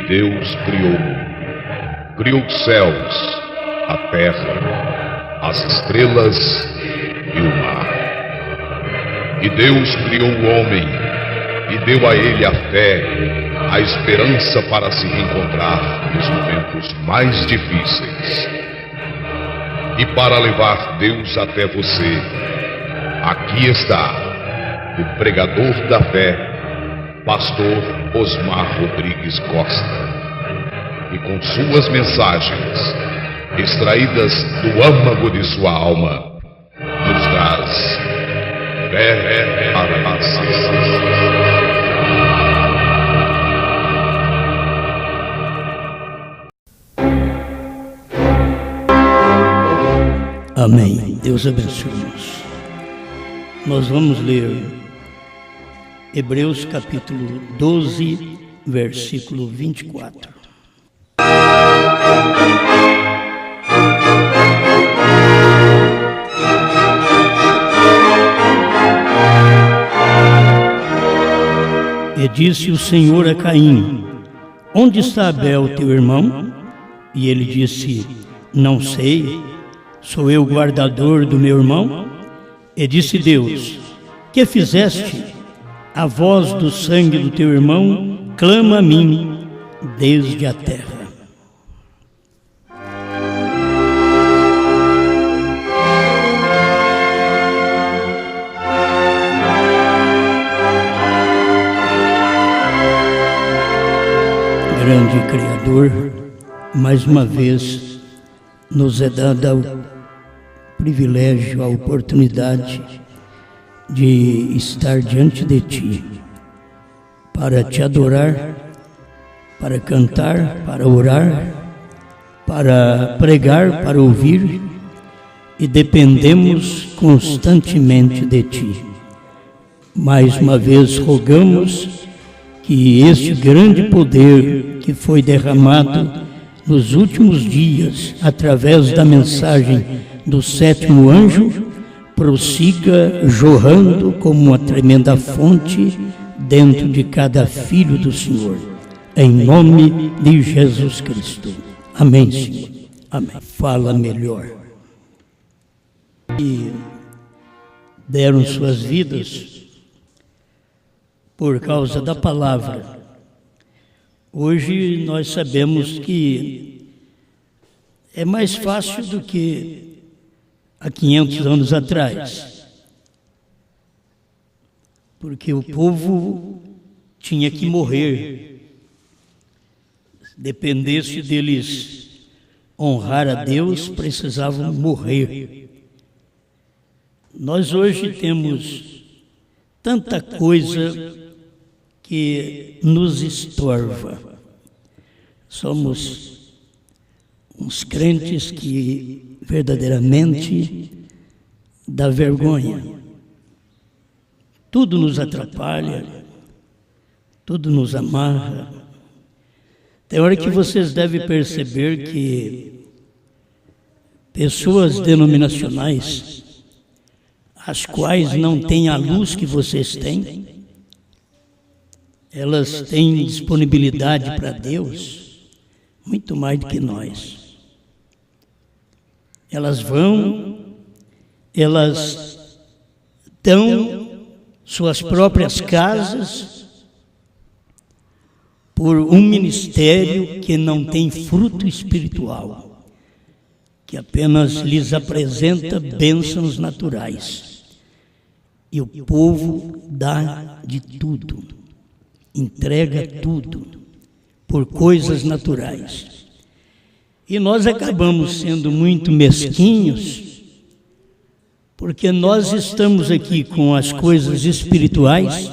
Deus criou os céus, a terra, as estrelas e o mar. E Deus criou o homem e deu a ele a fé, a esperança para se reencontrar nos momentos mais difíceis. E para levar Deus até você, aqui está o pregador da fé, Pastor Osmar Rodrigues Costa, e com suas mensagens, extraídas do âmago de sua alma, nos traz fé para a nação. Amém. Deus abençoe-nos. Nós vamos ler Hebreus capítulo 12, versículo 24. E disse o Senhor a Caim: onde está Abel, teu irmão? E ele disse: não sei, sou eu o guardador do meu irmão? E disse Deus: que fizeste? A voz do sangue do teu irmão clama a mim desde a terra. Grande Criador, mais uma vez nos é dada o privilégio, a oportunidade de estar diante de Ti, para Te adorar, para cantar, para orar, para pregar, para ouvir, e dependemos constantemente de Ti. Mais uma vez rogamos que este grande poder que foi derramado nos últimos dias, através da mensagem do sétimo anjo, prossiga jorrando como uma tremenda fonte dentro de cada filho do Senhor, em nome de Jesus Cristo. Amém, Senhor. Amém. Fala melhor. E deram suas vidas por causa da palavra. Hoje nós sabemos que é mais fácil do que há 500 anos atrás, porque o povo tinha que morrer. Dependesse deles honrar a Deus, precisavam morrer. Nós hoje temos tanta coisa que nos estorva. Somos uns crentes que verdadeiramente dá vergonha. Tudo nos atrapalha, tudo nos amarra. Tem hora que vocês devem perceber que pessoas denominacionais, as quais não têm a luz que vocês têm, elas têm disponibilidade para Deus muito mais do que nós. Elas dão suas próprias casas por um ministério que não tem fruto espiritual, que apenas lhes apresenta bênçãos naturais. E o povo dá de tudo, entrega tudo por coisas naturais. E nós acabamos sendo muito mesquinhos, porque nós estamos aqui com as coisas espirituais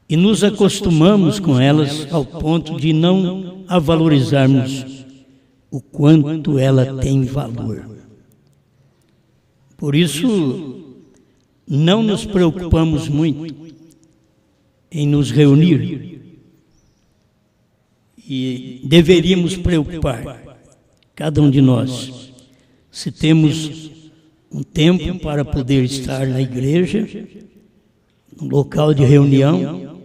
e nos acostumamos com elas ao ponto de não a valorizarmos o quanto ela tem valor. Por isso, não nos preocupamos muito em nos reunir, e deveríamos preocupar, cada um de nós, se temos um tempo para poder estar na igreja, no local de reunião,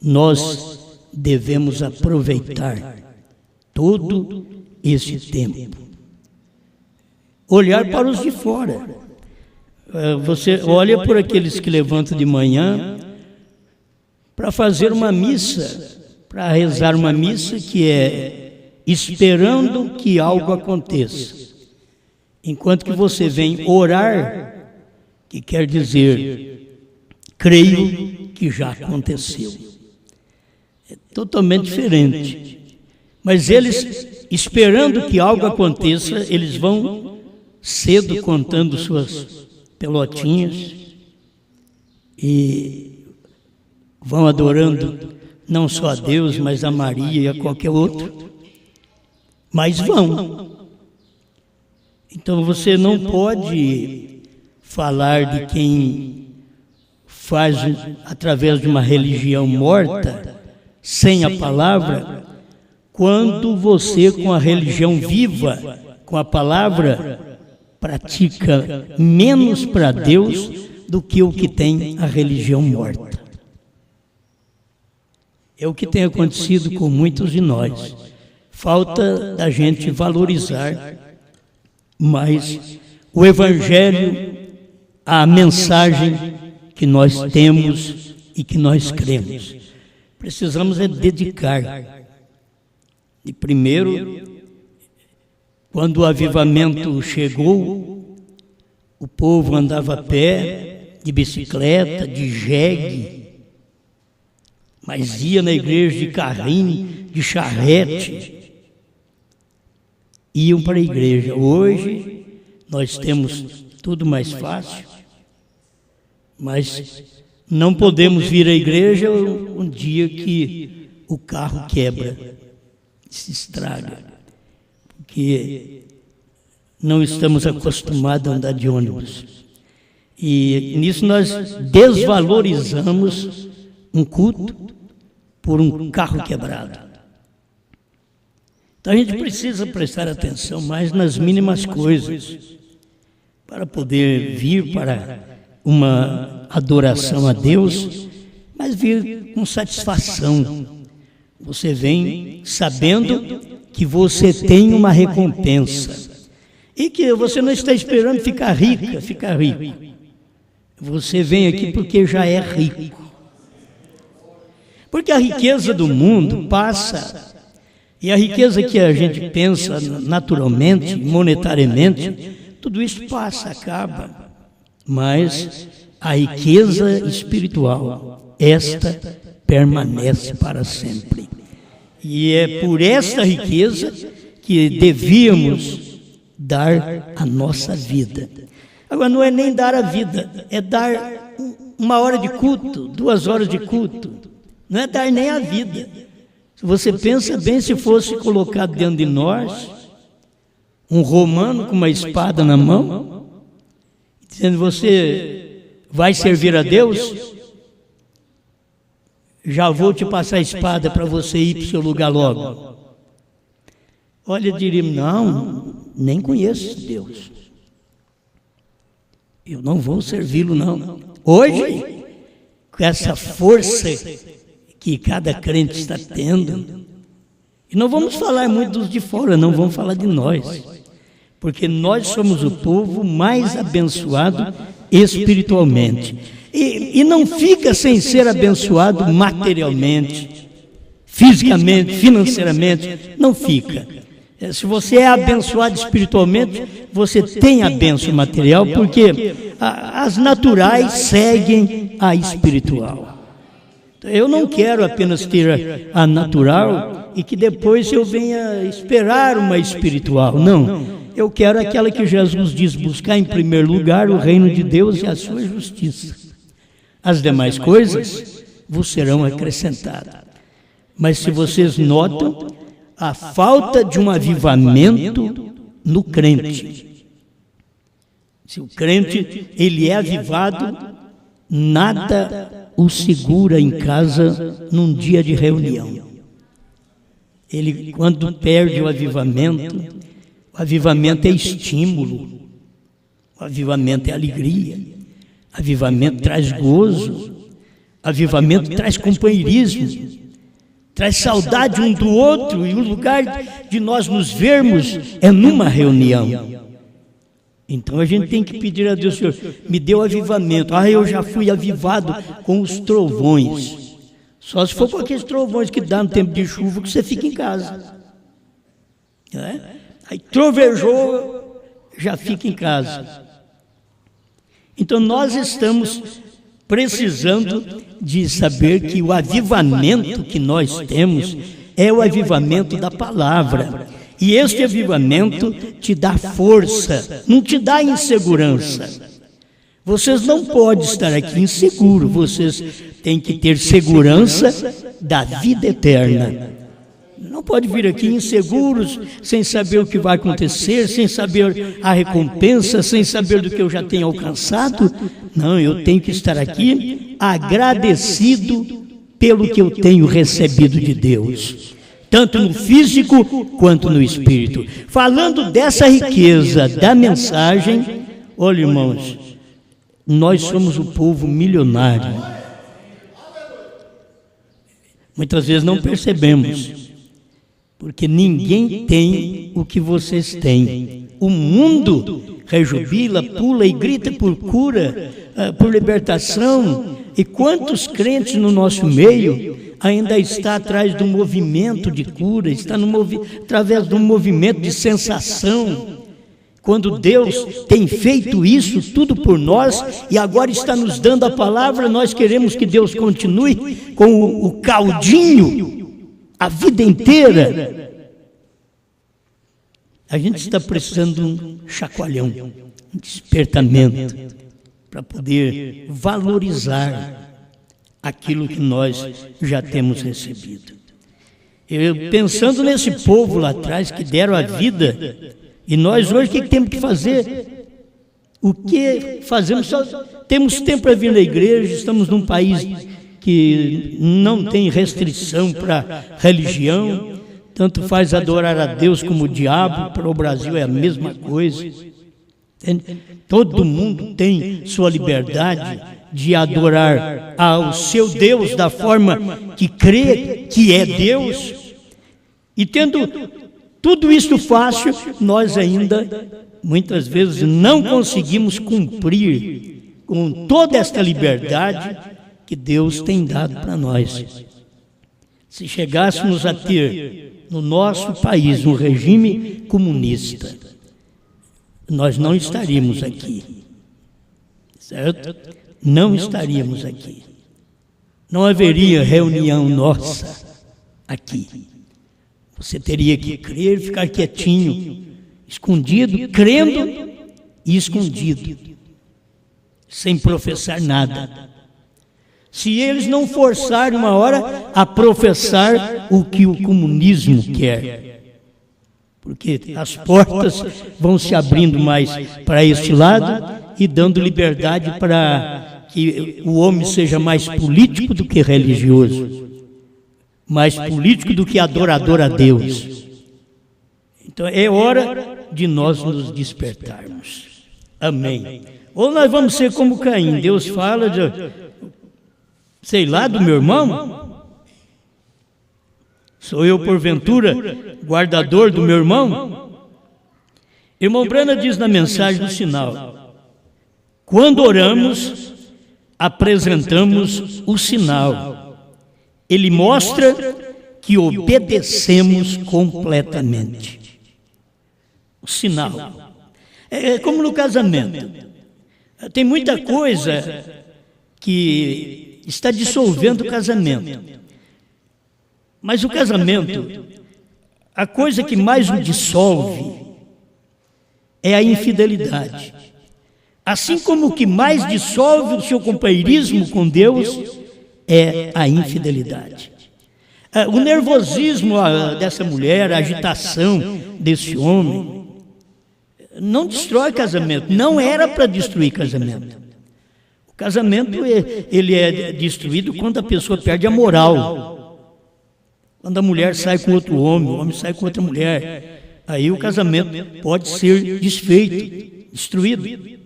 nós devemos aproveitar todo esse tempo. Olhar para os de fora. Você olha por aqueles que levantam de manhã para fazer uma missa, para rezar uma missa que é esperando que algo aconteça. Enquanto que você vem orar, que quer dizer, creio que já aconteceu. É totalmente diferente. Mas eles, esperando que algo aconteça, eles vão cedo contando suas pelotinhas e vão adorando não só a Deus, mas a Maria e a qualquer outro. Mas vão. Então você não pode falar de quem faz através de uma religião morta, sem a palavra, quando você, com a religião viva, com a palavra, pratica menos para Deus do que o que tem a religião morta. É o que tem acontecido com muitos de nós. Falta da gente valorizar mais o Evangelho, a mensagem que nós temos e que nós cremos. Precisamos dedicar. E primeiro, quando o avivamento chegou, o povo andava a pé, de bicicleta, de jegue, mas ia na igreja de carrinho, de charrete. Iam para a igreja. Hoje nós temos tudo mais fácil, mas não podemos vir à igreja um dia que o carro quebra, se estraga, porque não estamos acostumados a andar de ônibus. E nisso nós desvalorizamos um culto por um carro quebrado. Então a gente precisa prestar atenção mais nas mínimas coisas para poder vir para uma adoração a Deus, mas vir com satisfação. Você vem sabendo que você tem uma recompensa e que você não está esperando ficar rico. Você vem aqui porque já é rico. Porque a riqueza do mundo passa. E a riqueza que a gente pensa naturalmente, monetariamente, tudo isso passa, acaba. Mas a riqueza espiritual, esta permanece para sempre. E é por esta riqueza que devíamos dar a nossa vida. Agora, não é nem dar a vida, é dar 1 hora de culto, 2 horas de culto. Não é dar nem a vida. Se você pensa bem, se fosse colocado dentro de nós um romano com uma espada na mão, dizendo: você vai servir a Deus, já vou te passar a espada para você ir para o seu lugar logo. Olha, diríamos: não, nem conheço Deus, eu não vou servi-lo não. Hoje, com essa força que cada crente está tendo, e não vamos falar muito dos de fora, não, vamos falar de nós, porque nós somos o povo mais abençoado espiritualmente, e não fica sem ser abençoado materialmente, fisicamente, financeiramente, não fica. Se você é abençoado espiritualmente, você tem a bênção material, porque as naturais seguem a espiritual. Eu não quero apenas ter a natural e que depois eu venha esperar uma espiritual. Não, eu quero aquela que Jesus diz: buscar em primeiro lugar o reino de Deus e a sua justiça. As demais coisas vos serão acrescentadas. Mas se vocês notam a falta de um avivamento no crente. Se o crente ele é avivado, nada o segura em casa num dia de reunião. Ele, quando perde o avivamento é estímulo, o avivamento é alegria, o avivamento traz gozo, o avivamento traz companheirismo, traz saudade um do outro, e o lugar de nós nos vermos é numa reunião. Então a gente tem que pedir a Deus: Senhor, me deu avivamento. Eu já fui avivado com os trovões. Só se for com aqueles trovões que dá no tempo de chuva, que você fica em casa. Aí trovejou, já fica em casa. Então nós estamos precisando de saber que o avivamento que nós temos é o avivamento da palavra. E este avivamento te dá força, não te dá insegurança. Vocês não podem estar aqui inseguros, vocês têm que ter segurança da vida eterna. Não pode vir aqui inseguros, sem saber o que vai acontecer, sem saber a recompensa, sem saber do que eu já tenho alcançado. Não, eu tenho que estar aqui agradecido pelo que eu tenho recebido de Deus, tanto no físico quanto no espírito. Falando dessa riqueza da mensagem, olha, irmãos, nós somos o povo milionário. Muitas vezes não percebemos, porque ninguém tem o que vocês têm. O mundo rejubila, pula e grita por cura, por libertação. E quantos crentes no nosso meio ainda está atrás do movimento de cura, está através de um movimento de sensação, quando Deus tem feito isso tudo por nós e agora está nos dando a palavra. Nós queremos que Deus continue com o caldinho a vida inteira. A gente está precisando de um chacoalhão, um despertamento, para poder valorizar aquilo que nós já temos recebido. Eu, pensando nesse povo lá atrás que deram a vida, e nós hoje o que temos que fazer? O que fazemos? Só temos tempo para vir na igreja, estamos num país que não tem restrição para religião, tanto faz adorar a Deus como o diabo. Para o Brasil é a mesma coisa. Todo mundo tem sua liberdade de adorar ao seu Deus da forma que crê que é Deus. E tendo tudo isso fácil, nós ainda muitas vezes não conseguimos cumprir com toda esta liberdade que Deus tem dado para nós. Se chegássemos a ter no nosso país um regime comunista, nós não estaríamos aqui, certo? Não estaríamos aqui. Não haveria reunião nossa aqui. Você teria que crer, ficar quietinho, escondido, crendo e escondido, sem professar nada. Se eles não forçarem uma hora a professar o que o comunismo quer, porque as portas vão se abrindo mais para este lado e dando liberdade para que o homem seja mais político do que religioso, mais político do que adorador a Deus. Então é hora de nós nos despertarmos. Amém. Ou nós vamos ser como Caim. Deus fala de, sei lá, do meu irmão? Sou eu, porventura, guardador do meu irmão? Irmão Brana diz na mensagem do sinal: quando oramos, apresentamos o sinal. Ele mostra que obedecemos completamente. O sinal. É como no casamento. Tem muita coisa que está dissolvendo o casamento. Mas o casamento, a coisa que mais o dissolve é a infidelidade. Assim como o que mais dissolve o seu companheirismo com Deus é a infidelidade. O nervosismo dessa mulher, a agitação desse homem, não destrói casamento. Não era para destruir casamento. O casamento ele é destruído quando a pessoa perde a moral. Quando a mulher sai com outro homem, o homem sai com outra mulher, aí o casamento pode ser desfeito, destruído.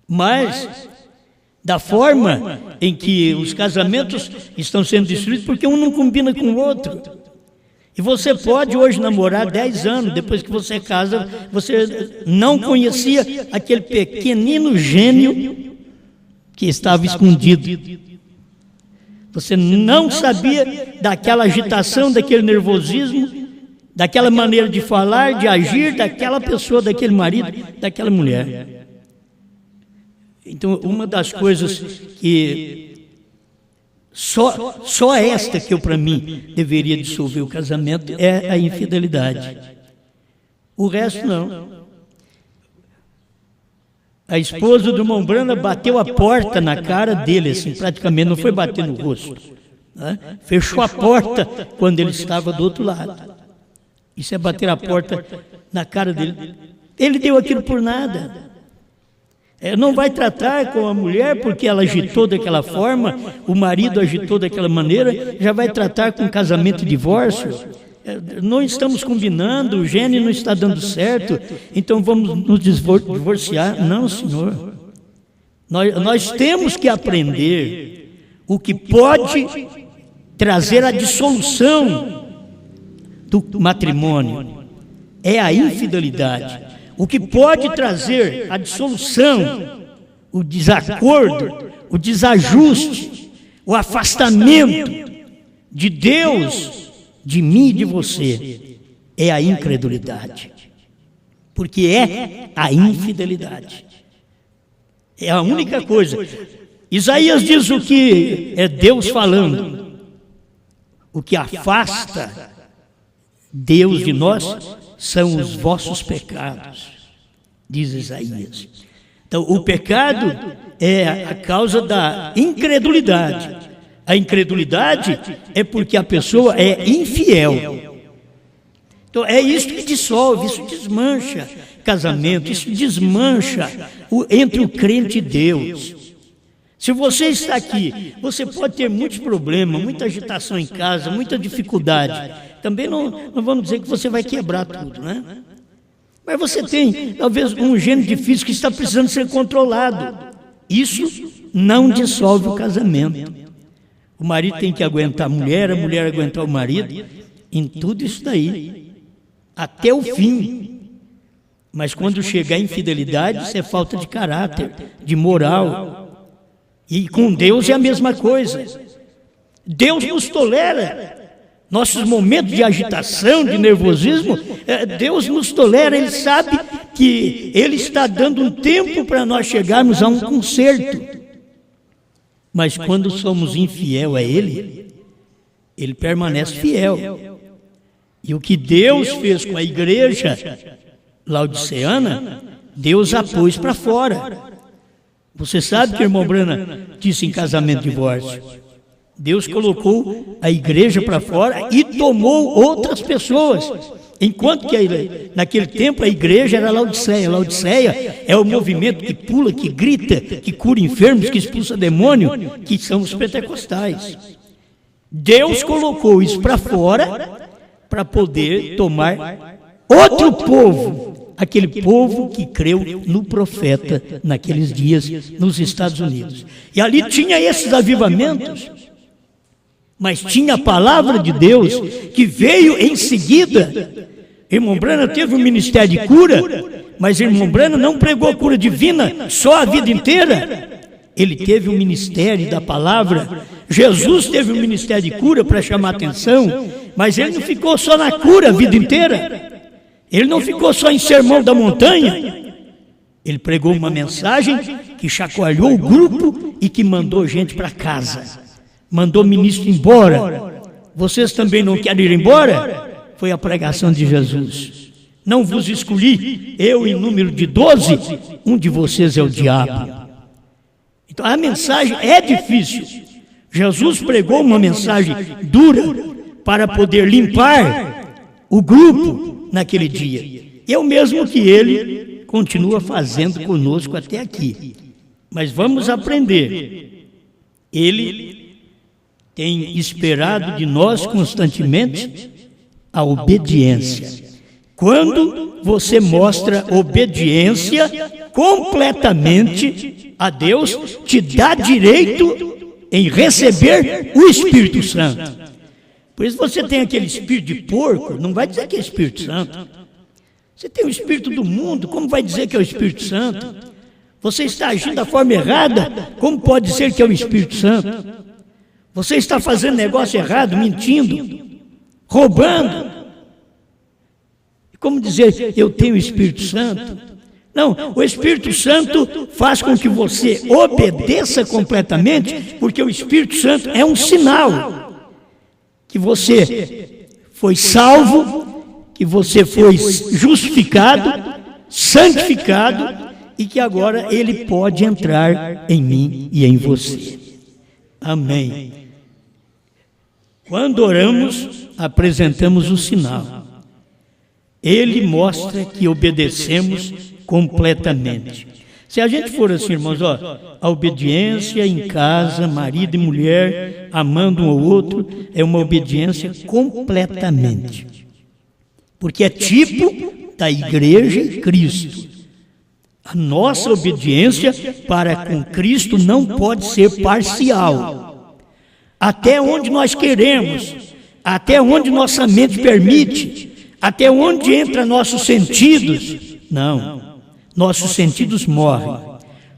Mas da forma em que os casamentos estão sendo destruídos, porque um não combina com o outro. E você pode hoje namorar 10 anos, depois que você casa, você não conhecia aquele pequenino gênio que estava escondido. Você não sabia daquela agitação, daquele nervosismo, daquela maneira de falar, de agir, daquela pessoa, daquele marido, daquela mulher. Então, uma das coisas que só esta que para mim deveria dissolver o casamento é a infidelidade. O resto não. A esposa do irmão Brana bateu a porta na cara dele, assim, praticamente, não foi bater no rosto, né? Fechou a porta quando ele estava do outro lado. Isso é bater a porta na cara dele. Ele deu aquilo por nada. Não vai tratar com a mulher porque ela agitou daquela forma, o marido agitou daquela maneira, já vai tratar com casamento e divórcio. Não estamos combinando, o gênio não está dando certo, então vamos nos divorciar. Não, senhor. Nós temos que aprender o que pode trazer a dissolução do matrimônio. É a infidelidade. O que pode trazer a dissolução, o desacordo, o desajuste, o afastamento de Deus, de mim e de você, é a incredulidade. Porque é a infidelidade. É a única coisa. Isaías diz o que é Deus falando. O que afasta Deus de nós são os vossos pecados, diz Isaías. Então, o pecado é a causa da incredulidade. A incredulidade é porque a pessoa é infiel. Então, é isso que dissolve, isso desmancha casamento, isso desmancha entre o crente e Deus. Se você está aqui, você pode ter muitos problemas, muita agitação em casa, muita dificuldade. Também não vamos dizer que você vai quebrar tudo, né? Mas você tem, talvez, um gênero difícil que está precisando ser controlado. Isso não dissolve o casamento. O marido tem que aguentar a mulher aguentar o marido, em tudo isso daí, até o fim. Mas quando chegar a infidelidade, isso é falta de caráter, de moral. E com Deus é a mesma coisa. Deus nos tolera. Nossos momentos de agitação, de nervosismo, Deus nos tolera. Ele sabe que Ele está dando um tempo para nós chegarmos a um conserto. Mas quando somos infiel a Ele, Ele permanece fiel. E o que Deus fez com a igreja laodiceana, Deus a pôs para fora. Você sabe que o irmão Brana disse em Casamento e Divórcio. Deus colocou a igreja para fora e tomou outras pessoas. Enquanto que naquele tempo a igreja era Laodiceia. Laodiceia é o movimento que pula, que grita, que cura enfermos, que expulsa demônio, que são os pentecostais. Deus colocou isso para fora para poder tomar outro povo. Aquele povo que creu no profeta naqueles dias nos Estados Unidos. E ali tinha esses avivamentos, mas tinha a palavra de Deus que veio em seguida. Irmão Brana teve um ministério de cura, mas irmão Brana não pregou cura divina só a vida inteira. Ele teve um ministério da palavra. Jesus teve um ministério de cura para chamar atenção, mas ele não ficou só na cura a vida inteira. Ele não ficou só em sermão da montanha. Ele pregou uma mensagem que chacoalhou o grupo e que mandou gente para casa. Mandou ministro embora. Vocês também não querem ir embora? Foi a pregação de Jesus. Não vos escolhi, eu em número de 12, um de vocês é o diabo. Então a mensagem é difícil. Jesus pregou uma mensagem dura para poder limpar o grupo naquele dia. Eu mesmo que ele continua fazendo conosco até aqui. Mas vamos aprender. Ele tem esperado de nós constantemente a obediência. Quando você mostra obediência completamente, a Deus te dá direito em receber o Espírito Santo. Por isso você tem aquele espírito de porco, não vai dizer que é Espírito Santo. Você tem o espírito do mundo, como vai dizer que é o Espírito Santo? Você está agindo da forma errada, como pode ser que é o Espírito Santo? Você está fazendo negócio errado, mentindo, roubando. Como dizer, eu tenho o Espírito Santo? Não, o Espírito Santo faz com que você obedeça completamente, porque o Espírito Santo é um sinal que você foi salvo, que você foi justificado, santificado e que agora Ele pode entrar em mim e em você. Amém. Quando oramos, apresentamos o sinal. Ele mostra que obedecemos completamente. Se a gente for assim, irmãos, a obediência em casa, marido e mulher, amando um ao outro, é uma obediência completamente. Porque é tipo da igreja em Cristo. A nossa obediência para com Cristo não pode ser parcial. Até onde nós queremos, até onde nossa mente permite, até onde entra nossos sentidos. Não. Nossos sentidos morrem,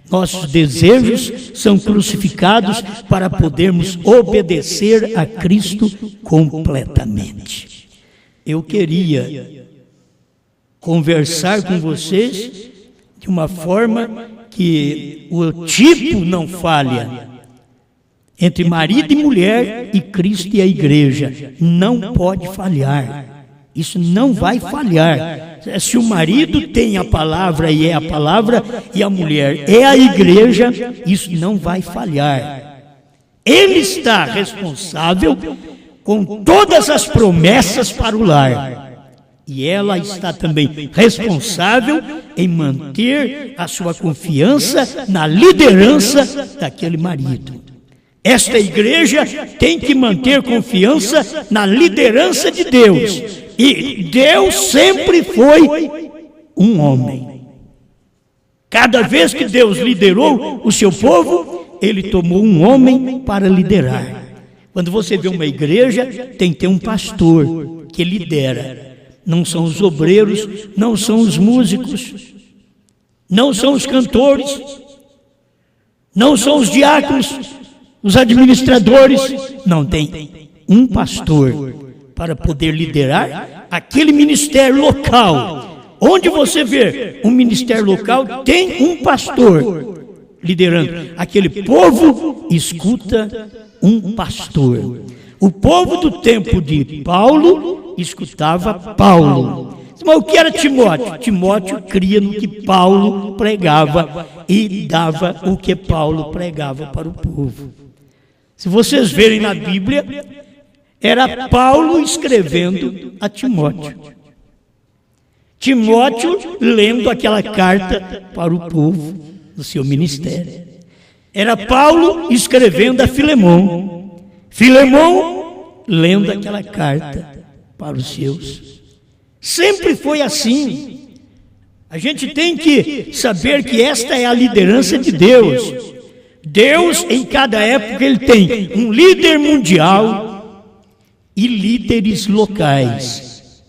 nossos desejos são crucificados para podermos obedecer a Cristo completamente. Eu queria conversar com vocês de uma forma que o tipo não falha. Entre marido e mulher e Cristo e a igreja, não pode falhar. Isso não vai falhar. Se o marido tem a palavra e é a palavra, e a mulher é a igreja, isso não vai falhar. Ele está responsável com todas as promessas para o lar. E ela está também responsável em manter a sua confiança na liderança daquele marido. Esta igreja tem que manter confiança na liderança de Deus. E Deus sempre foi um homem. Cada vez que Deus liderou o seu povo, Ele tomou um homem para liderar. Quando você vê uma igreja, tem que ter um pastor que lidera. Não são os obreiros, não são os músicos, não são os cantores, não são os diáconos, os administradores. Não, tem um pastor para poder liderar aquele ministério local. Onde você vê um ministério local, tem um pastor liderando. Aquele povo escuta um pastor. O povo do tempo de Paulo escutava Paulo. Mas o que era Timóteo? Timóteo cria no que Paulo pregava e dava o que Paulo pregava para o povo. Se vocês verem na Bíblia, era Paulo escrevendo a Timóteo. Timóteo lendo aquela carta para o povo do seu ministério. Era Paulo escrevendo a Filemão. Filemão lendo aquela carta para os seus. Sempre foi assim. A gente tem que saber que esta é a liderança de Deus. Deus, em cada época, Ele tem um líder mundial e líderes locais.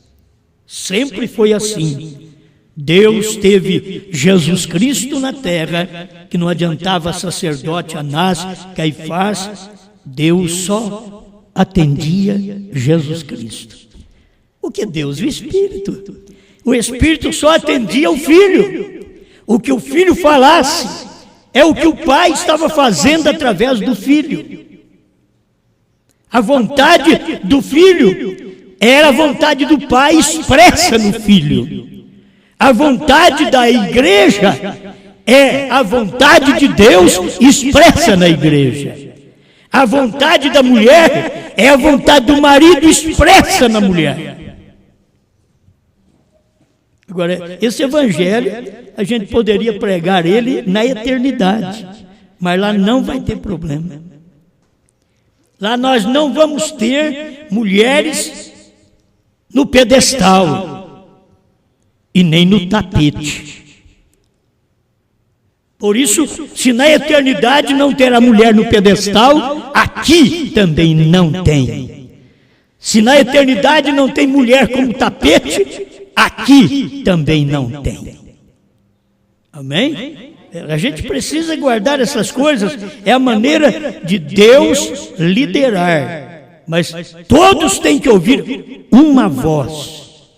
Sempre foi assim. Deus teve Jesus Cristo na terra, que não adiantava sacerdote, Anás, Caifás. Deus só atendia Jesus Cristo. O que é Deus? O Espírito. O Espírito só atendia o Filho. O que o Filho falasse é o que o Pai estava fazendo através do Filho. A vontade do Filho era a vontade do Pai expressa no Filho. A vontade da igreja é a vontade de Deus expressa na igreja. A vontade da mulher é a vontade do marido expressa na mulher. Agora, esse evangelho, a gente poderia pregar ele na eternidade, mas lá não vai ter problema. Lá nós não vamos ter mulheres no pedestal e nem no tapete. Por isso, se na eternidade não terá mulher no pedestal, aqui também não tem. Se na eternidade não tem mulher como tapete, aqui também não tem. Amém? A gente precisa guardar essas coisas, é a maneira de Deus liderar. Mas todos têm que ouvir uma voz.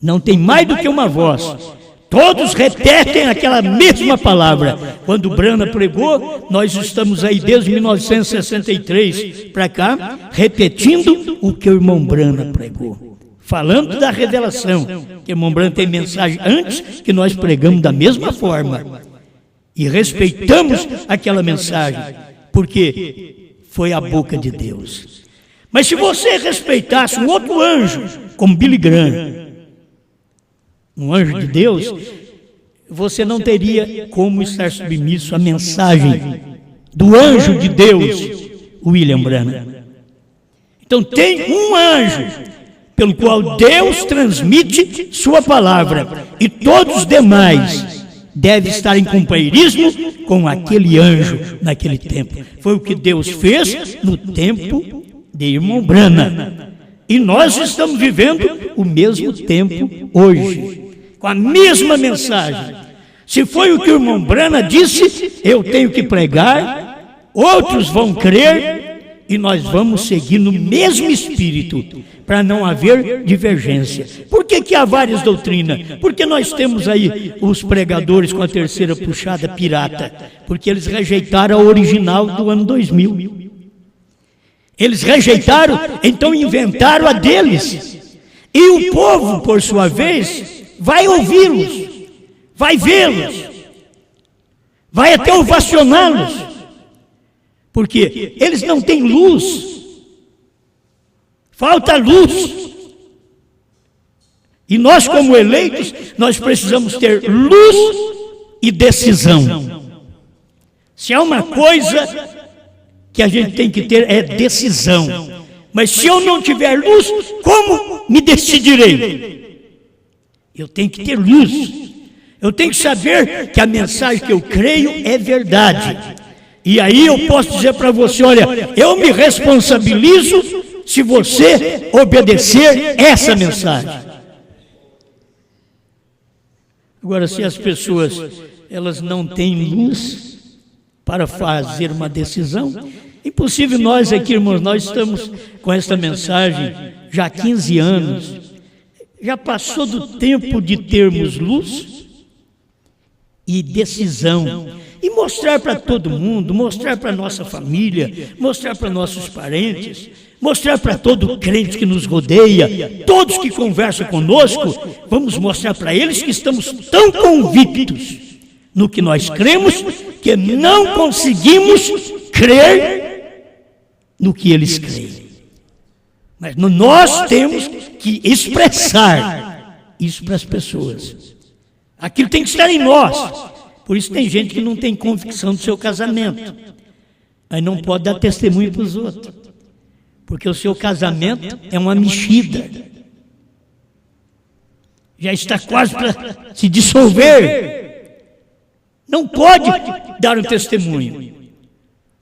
Não tem mais do que uma voz. Todos repetem aquela mesma palavra. Quando Brana pregou, nós estamos aí desde 1963 para cá, repetindo o que o irmão Brana pregou. Falando da revelação, que o irmão Brana tem mensagem antes, que nós pregamos da mesma forma. E respeitamos aquela mensagem, porque foi a boca de Deus. Mas se você respeitasse um outro anjo, como Billy Graham, um anjo de Deus, você não teria como estar submisso à mensagem do anjo de Deus, William Branham. Então tem um anjo pelo qual Deus transmite sua palavra, e todos os demais devem estar em companheirismo com aquele anjo naquele tempo. Foi o que Deus fez no tempo de irmão Branham. E nós estamos vivendo o mesmo tempo hoje, com a mesma mensagem. Se foi o que o irmão Branham disse, eu tenho que pregar, outros vão crer, e nós vamos seguir no mesmo espírito, para não haver divergência. Por que há várias doutrinas? Porque nós temos aí os pregadores com a terceira puxada pirata, porque eles rejeitaram a original do ano 2000. Eles rejeitaram, então inventaram a deles. E o povo, por sua vez, vai ouvi-los, vai vê-los, vai até ovacioná-los, porque eles não têm luz, falta luz. E nós, como eleitos, nós precisamos ter luz e decisão. Se há uma coisa que a gente tem que ter, é decisão. Mas se eu não tiver luz, como me decidirei? Eu tenho que ter luz. Eu tenho que saber que a mensagem que eu creio é verdade. E aí eu posso dizer para você, olha, eu me responsabilizo se você obedecer essa mensagem. Agora, se as pessoas elas não têm luz para fazer uma decisão, impossível. Nós aqui, irmãos, nós estamos com esta mensagem já há 15 anos. Já passou do tempo de termos luz e decisão. E mostrar para todo mundo, mostrar para nossa família, mostrar para nossos parentes, mostrar para todo crente que nos rodeia, todos que conversam conosco, vamos mostrar para eles que estamos tão convictos no que nós cremos, que não conseguimos crer no que eles creem. Mas nós temos que expressar isso para as pessoas. Aquilo tem que estar em nós. Por isso tem gente que não tem convicção do seu casamento. Aí não pode dar testemunho para os outros. Porque o seu casamento é uma mexida. Já está quase para se dissolver. Não pode dar um testemunho.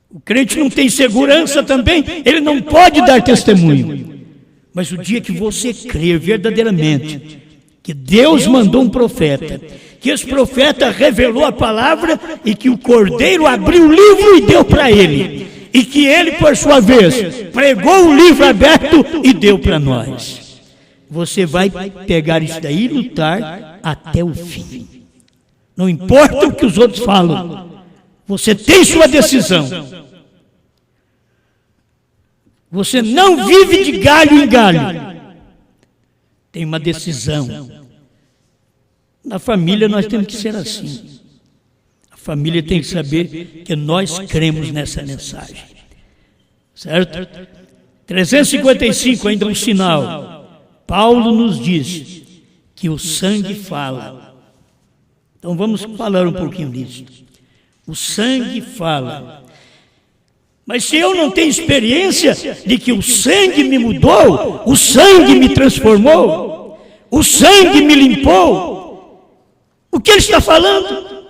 O crente não tem segurança também, ele não pode dar testemunho. Mas o dia que você crer verdadeiramente que Deus mandou um profeta, que esse profeta revelou a palavra e que o Cordeiro abriu o livro e deu para ele, e que ele, por sua vez, pregou o livro aberto e deu para nós, você vai pegar isso daí e lutar até o fim. Não importa o que os outros falam, você tem sua decisão. Você não vive de galho em galho. Tem uma decisão. Na família nós temos que ser assim. A família tem que saber que nós cremos nessa mensagem. Certo? 355, ainda um sinal. Paulo nos diz que o sangue fala. Então vamos falar um pouquinho disso. O sangue fala. Mas se eu não tenho experiência de que o sangue me mudou, o sangue me transformou, o sangue me limpou, o que ele está falando?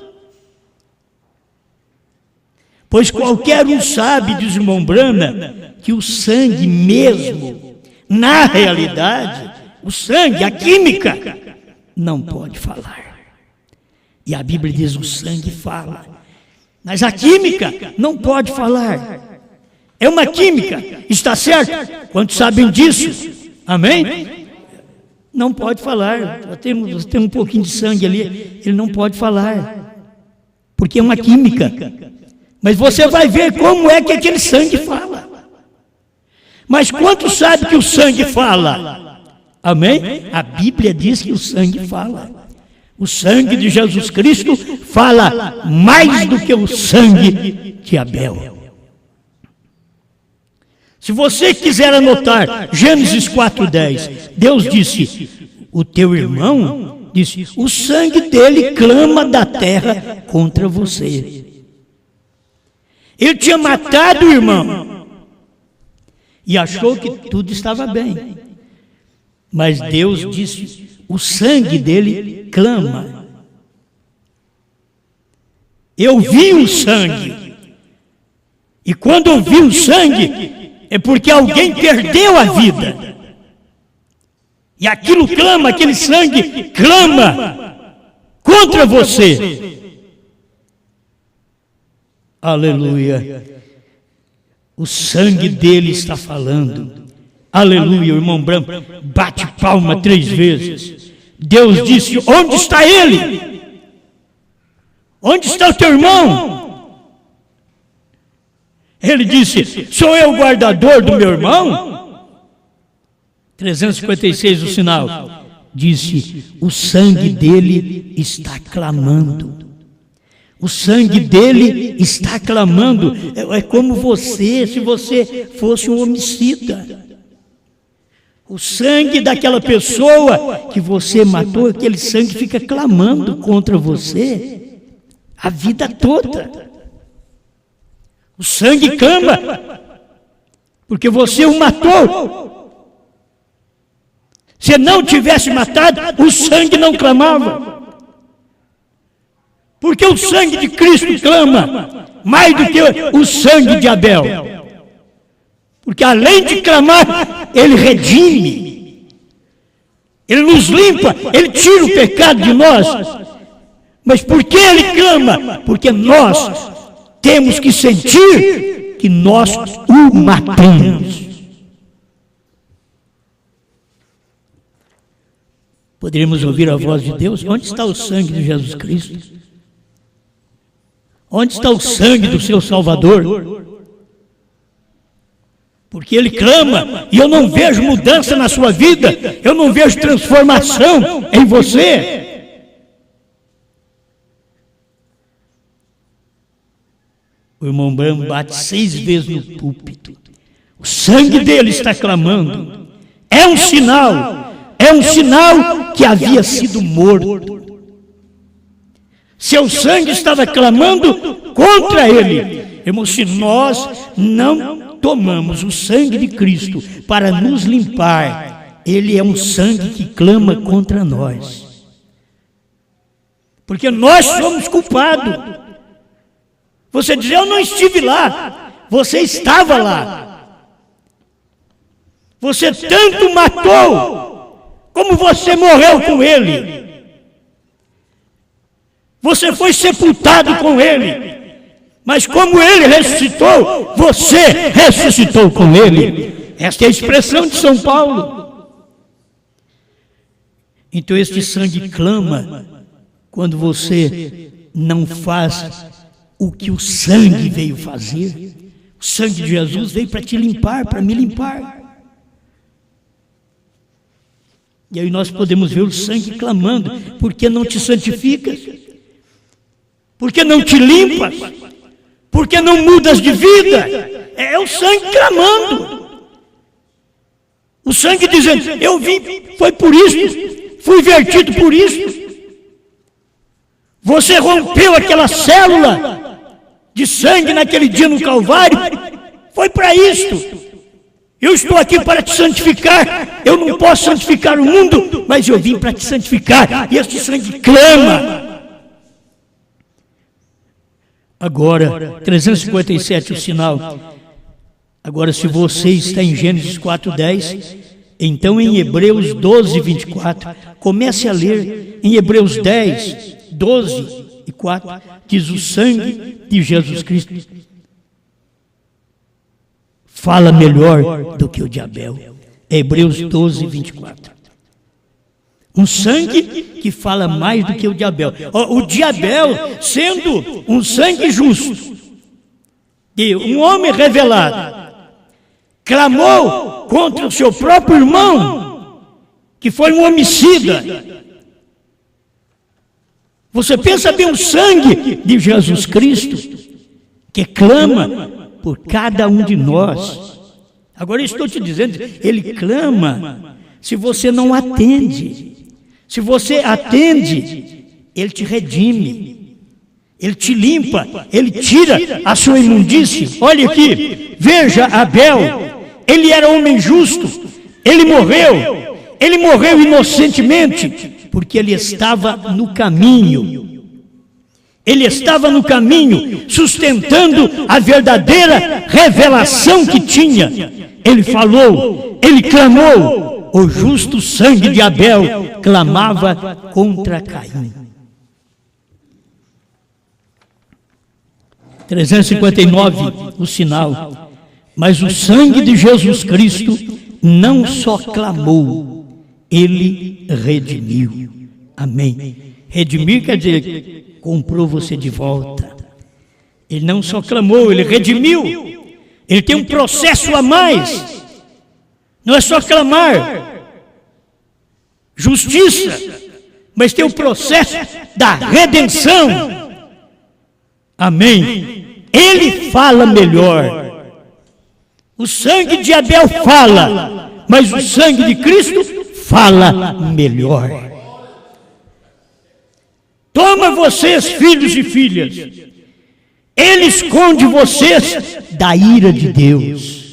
Pois qualquer um sabe, diz o irmão Brana, que o sangue mesmo, na realidade, o sangue, a química, não pode falar. E a Bíblia diz: o sangue fala. Mas a química não pode falar. É uma química, está certo? Quantos sabem disso? Amém? Não pode falar. Tem um pouquinho de sangue ali, ele não pode falar, porque é uma química. Mas você vai ver como é que aquele sangue fala. Mas quantos sabem que o sangue fala? Amém? A Bíblia diz que o sangue fala. O sangue de Jesus Cristo fala mais do que o sangue de Abel. Se você quiser anotar Gênesis 4:10, Deus disse: o teu irmão, disse, o sangue dele clama da terra contra você. Ele tinha matado o irmão e achou que tudo estava bem. Mas Deus disse: o sangue dele clama. Eu vi o sangue. E quando eu vi o sangue, é porque alguém perdeu a vida. E aquilo clama, aquele sangue clama contra você. Aleluia. O sangue dele está falando. Aleluia. O irmão Branco bate palma 3 vezes. Deus disse: onde está ele? Onde está o teu irmão? Ele disse: sou eu o guardador do meu irmão? 356 o sinal. Disse: o sangue dele está clamando. O sangue dele está clamando. É como você, se você fosse um homicida. O sangue daquela pessoa que você matou, aquele sangue fica clamando contra você a vida toda. O sangue clama porque você o matou. Se não tivesse matado, o sangue não clamava. Porque o sangue de Cristo clama mais do que o sangue de Abel. Porque além de clamar, ele redime. Ele nos limpa, ele tira o pecado de nós. Mas por que ele clama? Porque nós temos que sentir que nós o matamos. Poderíamos ouvir a voz de Deus? Onde está o sangue de Jesus Cristo? Onde está o sangue do seu Salvador? Porque ele clama e eu não vejo mudança na sua vida, eu não vejo transformação em você. O irmão Branco bate 6 vezes no púlpito. O sangue dele está clamando. É um sinal que havia sido morto. Seu sangue estava clamando contra ele. Irmão, se nós não tomamos o sangue de Cristo para nos limpar, ele é um sangue que clama contra nós. Porque nós somos culpados. Você diz: eu não estive lá. Você estava lá. Você tanto matou, como você morreu com ele. Você foi sepultado com ele. Mas como ele ressuscitou, você ressuscitou com ele. Esta é a expressão de São Paulo. Então este sangue clama quando você não faz o que o sangue veio fazer. O sangue de Jesus veio para te limpar, para me limpar. E aí nós podemos ver o sangue clamando: por que não te santificas? Por que não te limpas? Por que não mudas de vida? É o sangue clamando. O sangue dizendo: eu vim, foi por isso, fui vertido por isso. Você rompeu aquela célula de sangue naquele dia no Calvário, foi para isto. Eu estou aqui para te santificar. Eu não posso santificar o mundo, mas eu vim para te santificar. E este sangue clama. Agora, 357 o sinal. Agora, se você está em Gênesis 4:10, então em Hebreus 12:24, comece a ler em Hebreus 10:12 diz: o sangue de Jesus Cristo fala melhor do que o de Abel. É Hebreus 12:24. Um sangue que fala mais do que o de Abel. O de Abel, sendo um sangue justo, e um homem revelado, clamou contra o seu próprio irmão, que foi um homicida. Você pensa bem, o sangue de Jesus Cristo, que clama por cada um de nós. Agora eu estou te dizendo, ele clama se você não atende. Se você atende, ele te redime, ele te limpa, ele tira a sua imundície. Olha aqui, veja Abel, ele era homem justo, ele morreu inocentemente, porque ele estava no caminho. Ele estava no caminho, sustentando a verdadeira revelação que tinha. Ele falou, ele clamou. O justo sangue de Abel clamava contra Caim. 359, o sinal. Mas o sangue de Jesus Cristo não só clamou, ele redimiu. Amém. Redimir quer dizer, comprou você de volta. Ele não só clamou, ele redimiu. Ele tem um processo a mais. Não é só clamar justiça, mas tem o processo da redenção. Amém. Ele fala melhor. O sangue de Abel fala, mas o sangue de Cristo fala melhor. Toma vocês, filhos e filhas, ele esconde vocês da ira de Deus.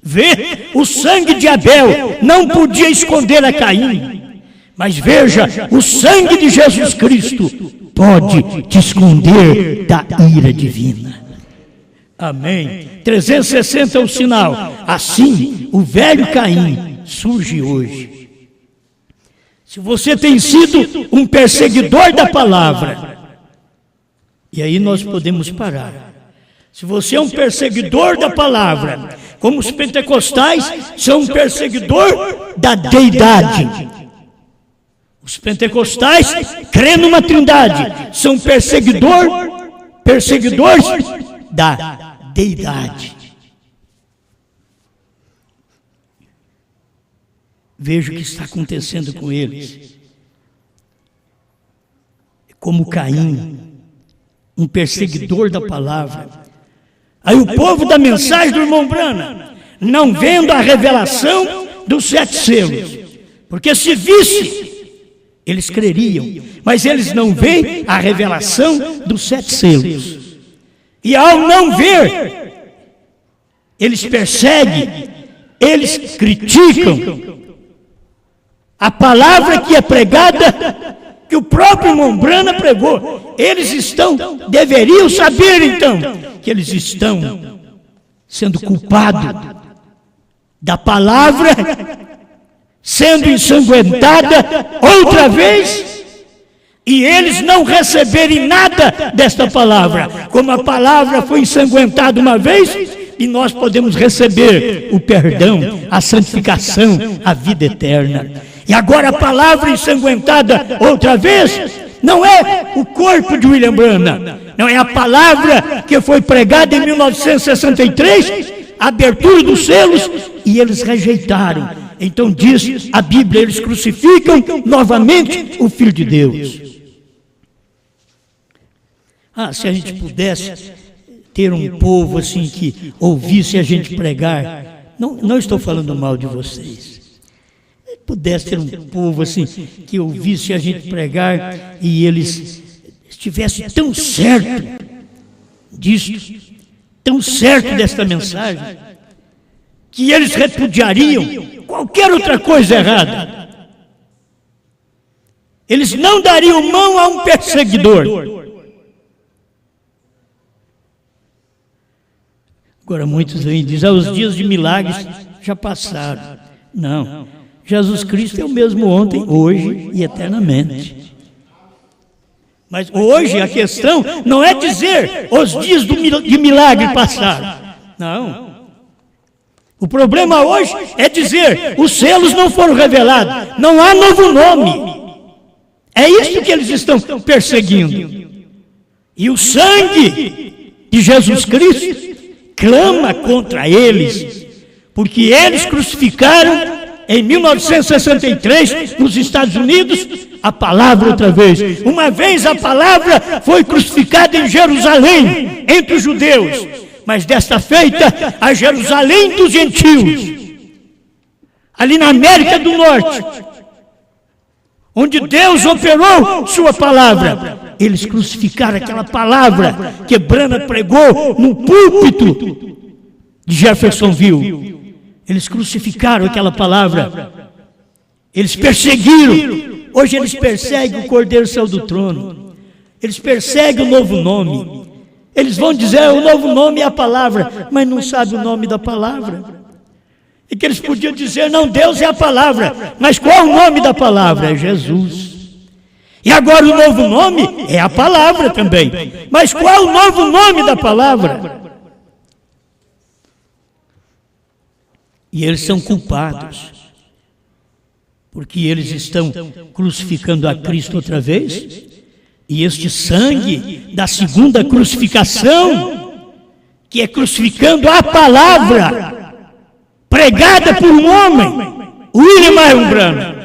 Vê, o sangue de Abel não podia esconder a Caim, mas veja, o sangue de Jesus Cristo pode te esconder da ira divina. Amém. 360 é o sinal. Assim, o velho Caim surge hoje. Se você tem sido um perseguidor da palavra, e aí nós podemos parar. Se você é um perseguidor da palavra, como os pentecostais são um perseguidor da deidade. Os pentecostais creem numa trindade, são perseguidores da deidade. Veja o que está acontecendo com eles. Como Caim, um perseguidor da palavra. Aí o povo da mensagem do irmão Branham, não vendo a revelação dos 7 selos, porque se visse, eles creriam, mas eles não veem a revelação dos 7 selos. E ao não ver, eles perseguem, eles criticam a palavra que é pregada, que o próprio irmão Branham pregou. Eles deveriam saber então, que eles estão sendo culpados da palavra sendo ensanguentada outra vez, e eles não receberem nada desta palavra. Como a palavra foi ensanguentada uma vez, e nós podemos receber o perdão, a santificação, a vida eterna. E agora a palavra ensanguentada outra vez não é o corpo de William Branham, não é a palavra que foi pregada em 1963, a abertura dos selos, e eles rejeitaram. Então diz a Bíblia, eles crucificam novamente o Filho de Deus. Se a gente pudesse ter um povo assim que ouvisse a gente pregar, não estou falando mal de vocês. Pudesse ter um povo assim que ouvisse a gente pregar e eles estivessem tão certo disso, tão certo desta mensagem, que eles repudiariam qualquer outra coisa errada. Eles não dariam mão a um perseguidor. Agora muitos aí dizem, os dias de milagres já passaram. Não, Jesus Cristo é o mesmo ontem, hoje e eternamente. Mas hoje a questão não é dizer os dias de milagre passaram. Não. O problema hoje é dizer, os selos não foram revelados, não há novo nome. É isso que eles estão perseguindo. E o sangue de Jesus Cristo clama contra eles, porque eles crucificaram em 1963 nos Estados Unidos a palavra outra vez. Uma vez a palavra foi crucificada em Jerusalém, entre os judeus, mas desta feita a Jerusalém dos gentios, ali na América do Norte, onde Deus operou sua palavra. Eles crucificaram aquela palavra que Brana pregou no púlpito de Jeffersonville. Eles crucificaram aquela palavra. Eles perseguiram. Hoje eles perseguem o Cordeiro saiu do trono. Eles perseguem o novo nome. Eles vão dizer o novo nome é a palavra, mas não sabem o nome da palavra. E que eles podiam dizer, não, Deus é a palavra, mas qual o nome da palavra? É Jesus. E agora o novo nome é a palavra também. Mas qual o novo nome da palavra? E eles são culpados, porque eles estão crucificando a Cristo outra vez. E este sangue da segunda crucificação, que é crucificando a palavra, pregada por um homem, William Marion Branham.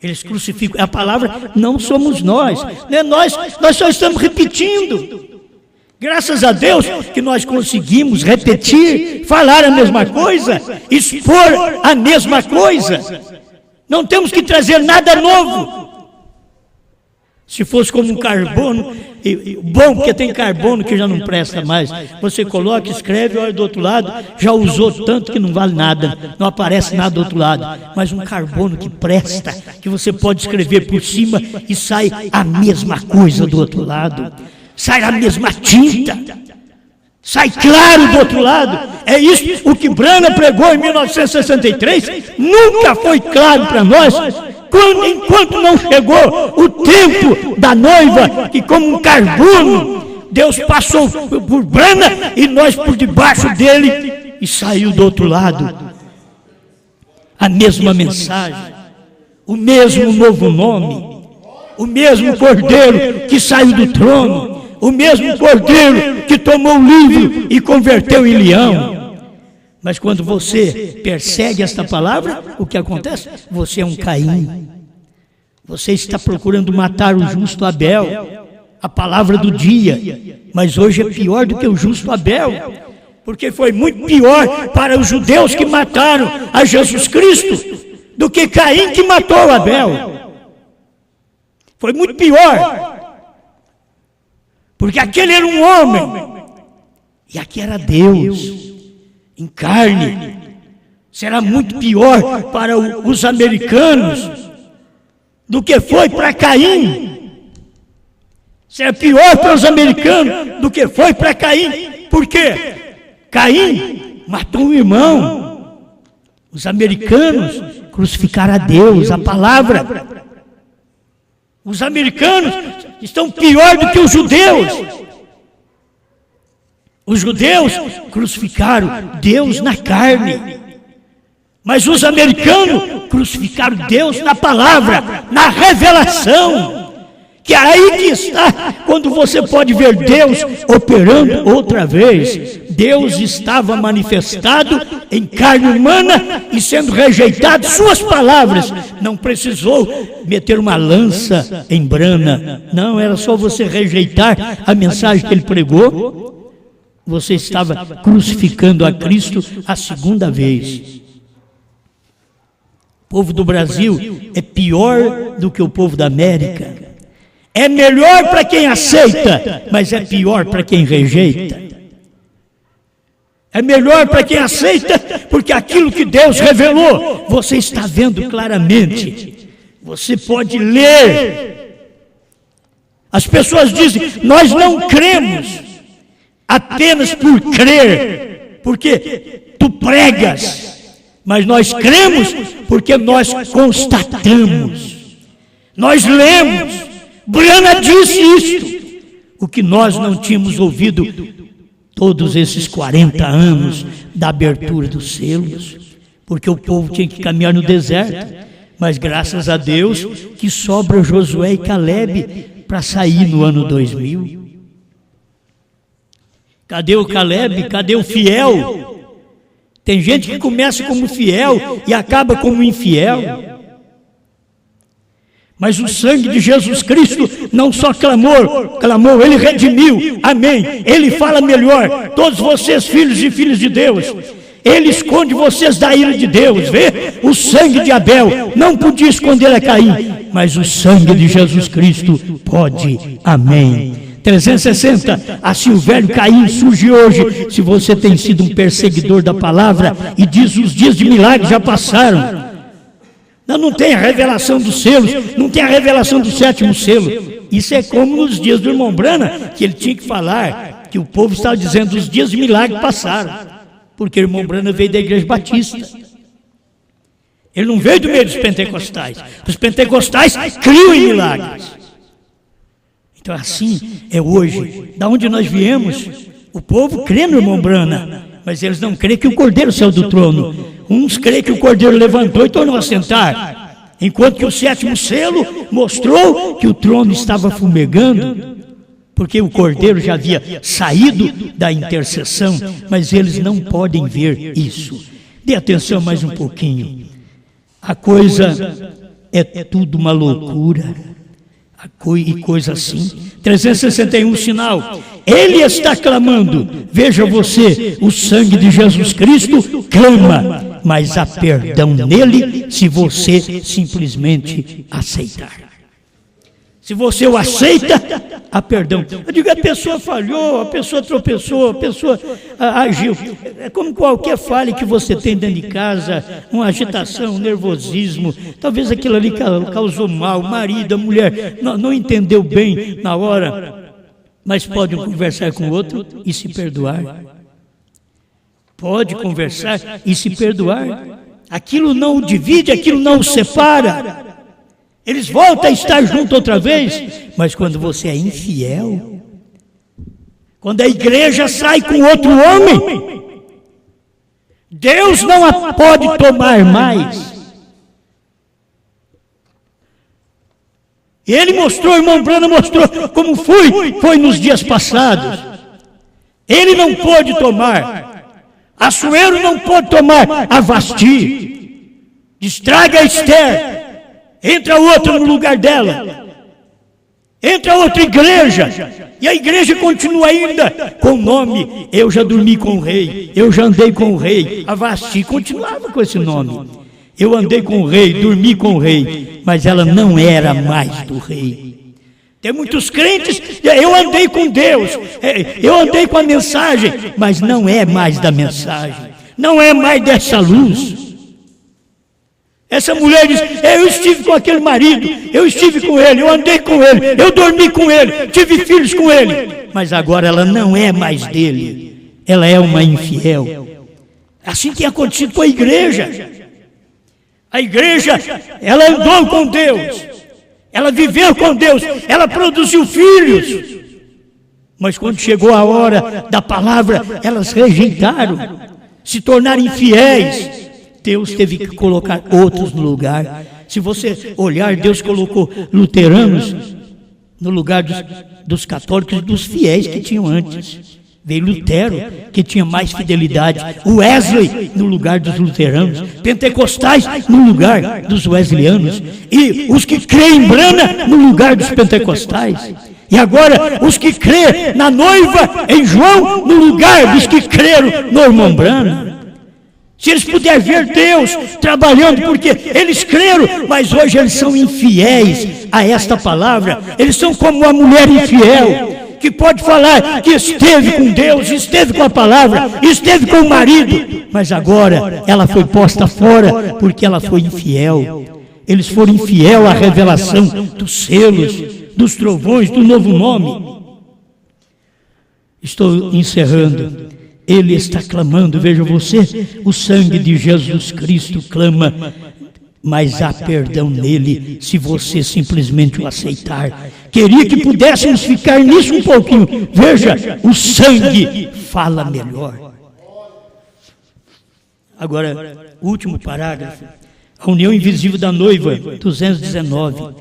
Eles crucificam a palavra, não somos nós, né? Nós só estamos repetindo. Graças a Deus que nós conseguimos repetir, falar a mesma coisa, expor a mesma coisa. Não temos que trazer nada novo. Se fosse como um carbono, bom porque tem carbono que já não presta mais. Você coloca, escreve, olha do outro lado, já usou tanto que não vale nada, não aparece nada do outro lado. Mas um carbono que presta, que você pode escrever por cima e sai a mesma coisa do outro lado. Sai a mesma tinta. Sai claro do outro lado. É isso o que Branham pregou em 1963. Nunca foi claro para nós. Enquanto não chegou o tempo da noiva, que como um carbono, Deus passou por Branham e nós por debaixo dele e saiu do outro lado. A mesma mensagem, o mesmo novo nome, o mesmo Cordeiro que saiu do trono, o mesmo Cordeiro que tomou o livro e converteu em leão. Mas quando você persegue esta palavra, o que acontece? Você é um Caim. Você está procurando matar o justo Abel, a palavra do dia. Mas hoje é pior do que o justo Abel, porque foi muito pior para os judeus que mataram a Jesus Cristo do que Caim que matou Abel. Foi muito pior, porque aquele era um homem e aqui era Deus em carne. Será muito pior para os americanos do que foi para Caim. Será pior para os americanos do que foi para Caim. Por quê? Caim matou um irmão. Os americanos crucificaram a Deus, a palavra. Os americanos estão pior do que os judeus. Os judeus crucificaram Deus na carne, mas os americanos crucificaram Deus na palavra, na revelação, que é aí que está, quando você pode ver Deus operando outra vez. Deus estava manifestado em carne humana e sendo rejeitado, suas palavras. Não precisou meter uma lança em Branham, não, era só você rejeitar a mensagem que ele pregou. Você estava crucificando a Cristo a segunda vez. O povo do Brasil é pior do que o povo da América. É melhor para quem aceita, mas é pior para quem rejeita. É melhor para quem aceita, porque aquilo que Deus revelou, você está vendo claramente. Você pode ler. As pessoas dizem, nós não cremos apenas por crer. porque tu pregas, mas nós cremos porque nós constatamos. Nós lemos. Briana disse isto, o que nós não tínhamos ouvido todos esses 40 anos da abertura dos selos, porque o povo tinha que caminhar no deserto, mas graças a Deus que sobra Josué e Caleb para sair no ano 2000. Cadê o Caleb? Cadê o fiel? Tem gente que começa como fiel e acaba como infiel. Mas o sangue de Jesus Cristo não só clamou, Ele redimiu, amém. Ele fala melhor, todos vocês filhos e filhas de Deus, Ele esconde vocês da ira de Deus, vê? O sangue de Abel não podia esconder a Caim, mas o sangue de Jesus Cristo pode, amém. 360, assim o velho Caim surge hoje. Se você tem sido um perseguidor da palavra e diz os dias de milagre já passaram, não tem a revelação dos selos, não tem a revelação do 7º selo. Isso é como nos dias do irmão Brana, que ele tinha que falar, que o povo estava dizendo os dias de milagre passaram, porque o irmão Brana veio da igreja batista. Ele não veio do meio dos pentecostais. Os pentecostais criam em milagres. Então assim é hoje. Da onde nós viemos, o povo crê no irmão Brana, mas eles não creem que o Cordeiro saiu do trono. Uns creem que o Cordeiro levantou e tornou a sentar, enquanto que o 7º selo mostrou que o trono estava fumegando, porque o Cordeiro já havia saído da intercessão, mas eles não podem ver isso. Dê atenção mais um pouquinho. A coisa é tudo uma loucura, e coisa assim. 361, sinal. Ele está clamando. Veja você, o sangue de Jesus Cristo clama, mas há perdão nele se você simplesmente aceitar. Se você o aceita, há perdão. Eu digo, a pessoa falhou, a pessoa tropeçou, a pessoa agiu. É como qualquer falha que você tem dentro de casa, uma agitação, um nervosismo. Talvez aquilo ali causou mal, o marido, a mulher não entendeu bem na hora, mas pode conversar com o outro e se perdoar. Pode conversar e se perdoar. Aquilo não o divide, aquilo não o separa. Eles voltam a estar juntos outra vez, mas quando você é infiel, quando a igreja sai com outro homem, Deus não a pode tomar mais. Ele mostrou, irmão Brana mostrou como foi nos dias passados. Ele não pôde tomar, Assuero não pôde tomar a Vasti, estraga a Esther. Entra outro no lugar dela, entra outra igreja, e a igreja continua ainda com o nome, eu já dormi com o rei, eu já andei com o rei. A Vasti continuava com esse nome, eu andei com o rei, dormi com o rei, mas ela não era mais do rei. Tem muitos crentes, eu andei com Deus, eu andei com a mensagem, mas não é mais da mensagem, não é mais dessa luz. Essa mulher diz, eu estive com aquele marido, eu estive com ele, eu andei com ele, eu dormi com ele, tive filhos com ele, mas agora ela não é mais dele, ela é uma infiel. Assim tem acontecido com a igreja. A igreja, ela andou com Deus, ela viveu com Deus, ela produziu filhos, mas quando chegou a hora da palavra, elas rejeitaram, se tornaram infiéis. Deus teve que colocar outros no lugar. Se você olhar, Deus colocou luteranos no lugar dos católicos e dos fiéis que tinham antes. Veio Lutero, que tinha mais fidelidade. Wesley no lugar dos luteranos. Pentecostais no lugar dos wesleyanos. E os que creem em Brana no lugar dos pentecostais. E agora os que creem na noiva em João no lugar dos que creram no irmão Brana. Se eles puderem ver Deus trabalhando, porque eles creram, mas hoje eles são infiéis a esta palavra. Eles são como uma mulher infiel, que pode falar que esteve com Deus, esteve com a palavra, esteve com o marido, mas agora ela foi posta fora porque ela foi infiel. Eles foram infiel à revelação dos selos, dos trovões, do novo nome. Estou encerrando. ele está clamando. Veja você, o sangue de Jesus Cristo clama, mas há perdão nele, se você simplesmente o aceitar. Queria que pudéssemos ficar nisso um pouquinho. Veja, o sangue fala melhor. Agora, o último parágrafo. A união invisível da noiva, 219.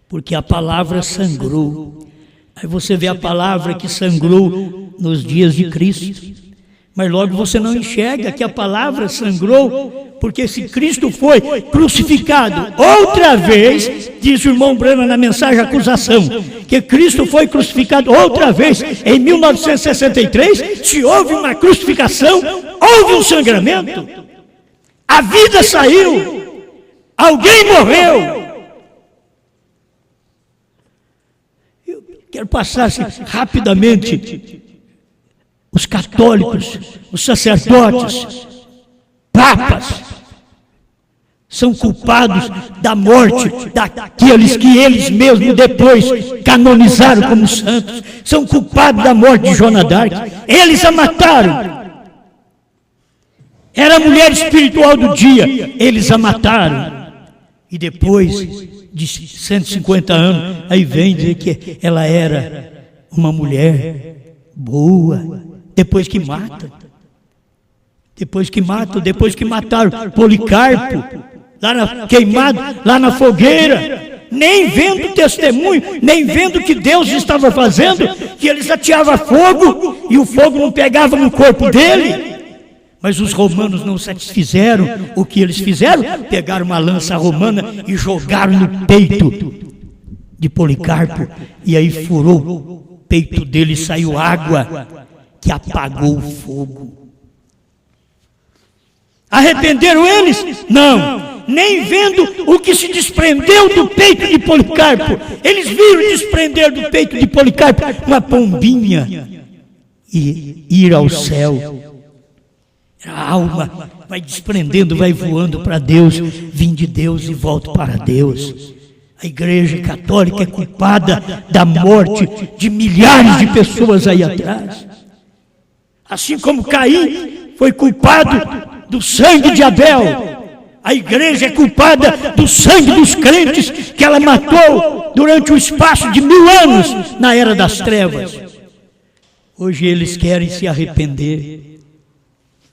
Porque a palavra sangrou. Aí você vê a palavra que sangrou nos dias de Cristo. Mas logo você não enxerga que a palavra sangrou, porque se Cristo foi crucificado outra vez, diz o irmão Brana na mensagem acusação, que Cristo foi crucificado outra vez em 1963, se houve uma crucificação, houve um sangramento. A vida saiu, alguém morreu. Eu quero passar assim, rapidamente. Os católicos, os sacerdotes, papas, são culpados da morte daqueles que eles mesmos depois canonizaram como santos. São culpados da morte de Joana d'Arc. Eles a mataram. Era a mulher espiritual do dia. Eles a mataram. E depois de 150 anos, aí vem dizer que ela era uma mulher boa. Depois que matam, depois que mataram Policarpo, queimado, lá na fogueira, nem vendo testemunho, nem vendo o que Deus estava fazendo, que eles ateavam fogo, e o fogo não pegava no corpo dele. Mas os romanos não satisfizeram. O que eles fizeram? Pegaram uma lança romana e jogaram no peito de Policarpo, e aí furou o peito dele e saiu água, que apagou o fogo. Arrependeram eles? Não. Nem vendo o que se desprendeu do peito de Policarpo. Eles viram desprender do peito de Policarpo uma pombinha e ir ao céu. A alma vai desprendendo, vai voando para Deus, vim de Deus e volto para Deus. A Igreja Católica é culpada da morte de milhares de pessoas aí atrás. Assim como Caim foi culpado do sangue de Abel, a igreja é culpada do sangue dos crentes que ela matou durante o espaço de 1000 anos na era das trevas. Hoje eles querem se arrepender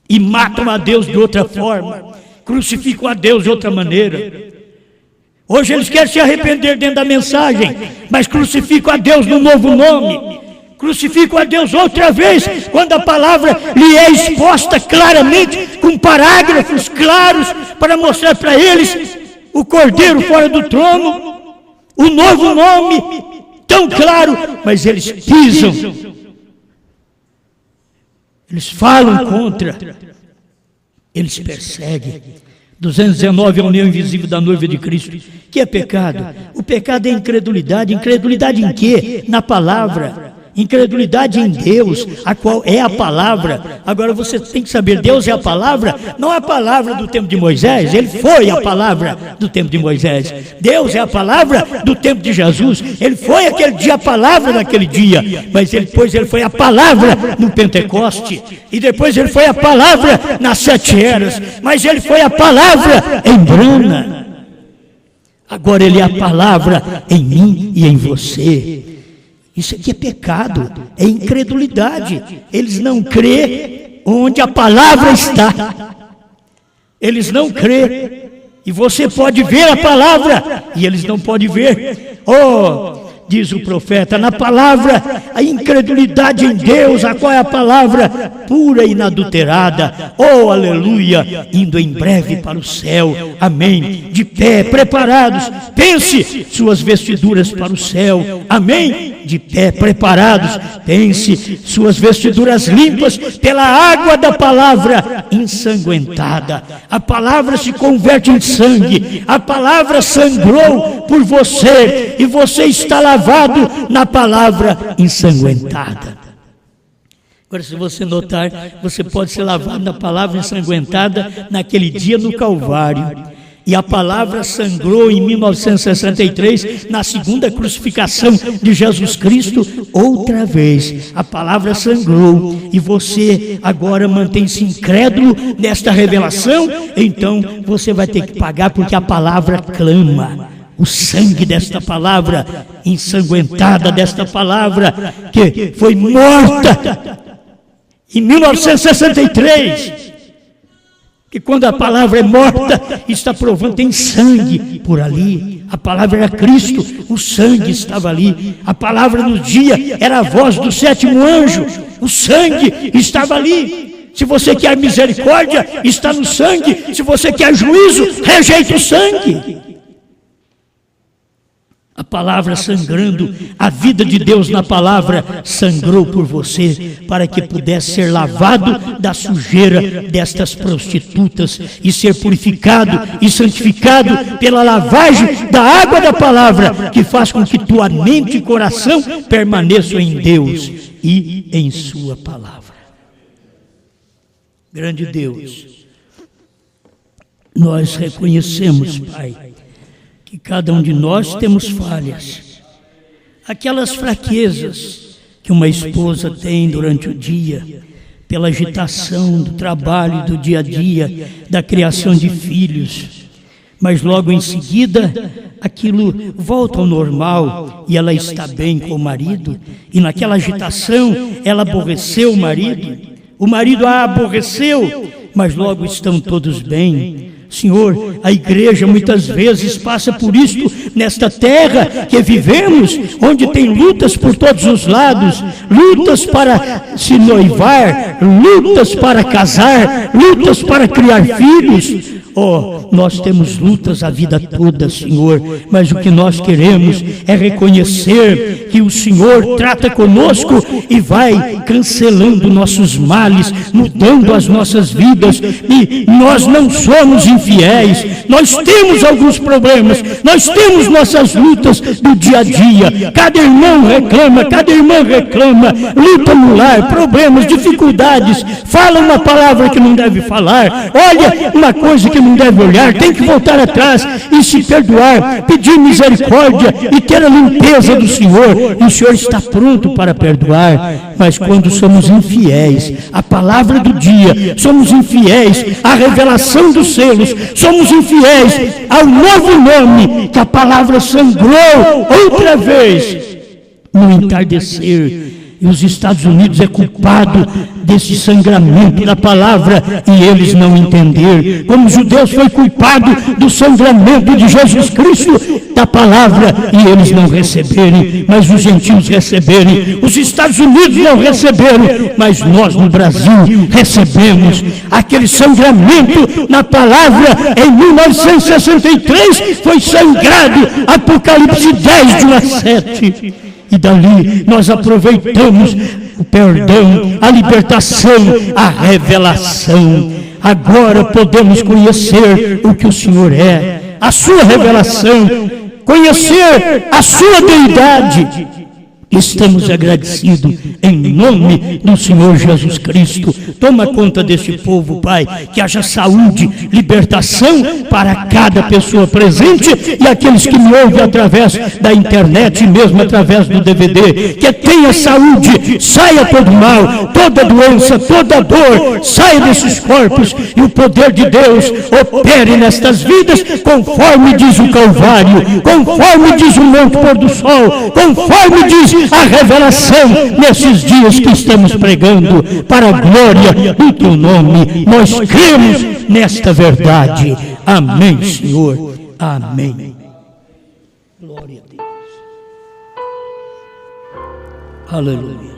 e matam a Deus de outra forma, crucificam a Deus de outra maneira. Hoje eles querem se arrepender dentro da mensagem, mas crucificam a Deus no novo nome. Crucificam a Deus outra vez, quando a palavra lhe é exposta claramente, com parágrafos claros, para mostrar para eles o Cordeiro fora do trono, o novo nome, tão claro, mas eles pisam, eles falam contra, eles perseguem. 219, a união invisível da noiva de Cristo. Que é pecado? O pecado é incredulidade. Incredulidade em quê? Na palavra. Incredulidade em Deus, a qual é a palavra. Agora você tem que saber, Deus é a palavra, não é a palavra do tempo de Moisés, ele foi a palavra do tempo de Moisés. Deus é a palavra do tempo de Jesus, ele foi aquele dia a palavra daquele dia, mas depois ele foi a palavra no Pentecoste, e depois ele foi a palavra nas 7 eras, mas ele foi a palavra em Brana. Agora ele é a palavra em mim e em você. Isso aqui é pecado, é incredulidade. Eles não crêem onde a palavra está. Eles não crêem. E você pode ver a palavra, e eles não podem ver. Oh, diz o profeta, na palavra, a incredulidade em Deus, a qual é a palavra pura e inadulterada. Oh, aleluia, indo em breve para o céu. Amém. De pé, preparados, pense suas vestiduras para o céu. Amém. De pé, preparados, pense suas vestiduras limpas pela água da palavra ensanguentada. A palavra se converte em sangue. A palavra sangrou por você e você está lavado na palavra ensanguentada. Agora, se você notar, você pode ser lavado na palavra ensanguentada naquele dia no Calvário. E a palavra sangrou em 1963, na segunda crucificação de Jesus Cristo, outra vez. A palavra sangrou. E você agora mantém-se incrédulo nesta revelação, então você vai ter que pagar, porque a palavra clama. O sangue desta palavra, ensanguentada desta palavra, que foi morta em 1963. Que quando a palavra é morta, está provando, tem sangue por ali. A palavra era Cristo, o sangue estava ali. A palavra no dia era a voz do sétimo anjo, o sangue estava ali. Se você quer misericórdia, está no sangue. Se você quer juízo, rejeita o sangue. A palavra sangrando, a vida de Deus na palavra sangrou por você, para que pudesse ser lavado da sujeira destas prostitutas e ser purificado e santificado pela lavagem da água da palavra, que faz com que tua mente e coração permaneçam em Deus e em sua palavra. Grande Deus, nós reconhecemos, Pai, que cada um de nós temos falhas, aquelas fraquezas que uma esposa tem durante o dia, pela agitação do trabalho, do dia a dia, da criação de filhos, mas logo em seguida aquilo volta ao normal e ela está bem com o marido, e naquela agitação ela aborreceu o marido a aborreceu, mas logo estão todos bem. Senhor, a igreja muitas vezes passa por isto nesta terra que vivemos, onde tem lutas por todos os lados, lutas para se noivar, lutas para casar, lutas para criar filhos. Oh, nós temos lutas a vida toda, Senhor, mas o que nós queremos é reconhecer que o Senhor trata conosco e vai cancelando nossos males, mudando as nossas vidas, e nós não somos infiéis, nós temos alguns problemas, nós temos nossas lutas do dia a dia, cada irmão reclama, cada irmã reclama, luta no lar, problemas, dificuldades, fala uma palavra que não deve falar, olha uma coisa que não deve olhar, tem que voltar atrás e se perdoar, pedir misericórdia e ter a limpeza do Senhor. E o Senhor está pronto para perdoar, mas quando somos infiéis à palavra do dia, somos infiéis à revelação dos selos, somos infiéis ao novo nome que a palavra sangrou outra vez no entardecer. E os Estados Unidos é culpado desse sangramento da palavra e eles não entenderam. Como os judeus foi culpado do sangramento de Jesus Cristo da palavra e eles não receberem, mas os gentios receberem. Os Estados Unidos não receberam, mas nós no Brasil recebemos aquele sangramento na palavra. Em 1963 foi sangrado, Apocalipse 10, de 1 a 7. E dali nós aproveitamos o perdão, a libertação, a revelação. Agora podemos conhecer o que o Senhor é, a sua revelação, conhecer a sua deidade. Estamos agradecidos em nome do Senhor Jesus Cristo. Toma conta deste povo, Pai, que haja saúde, libertação para cada pessoa presente e aqueles que me ouvem através da internet e mesmo através do DVD, que tenha saúde, saia todo mal, toda doença, toda dor, saia desses corpos e o poder de Deus opere nestas vidas, conforme diz o Calvário, conforme diz o Monte Pôr do Sol, conforme diz a revelação nesses dias que estamos pregando, para a glória do teu nome. Nós cremos nesta verdade. Amém, Senhor. Amém. Glória a Deus. Aleluia.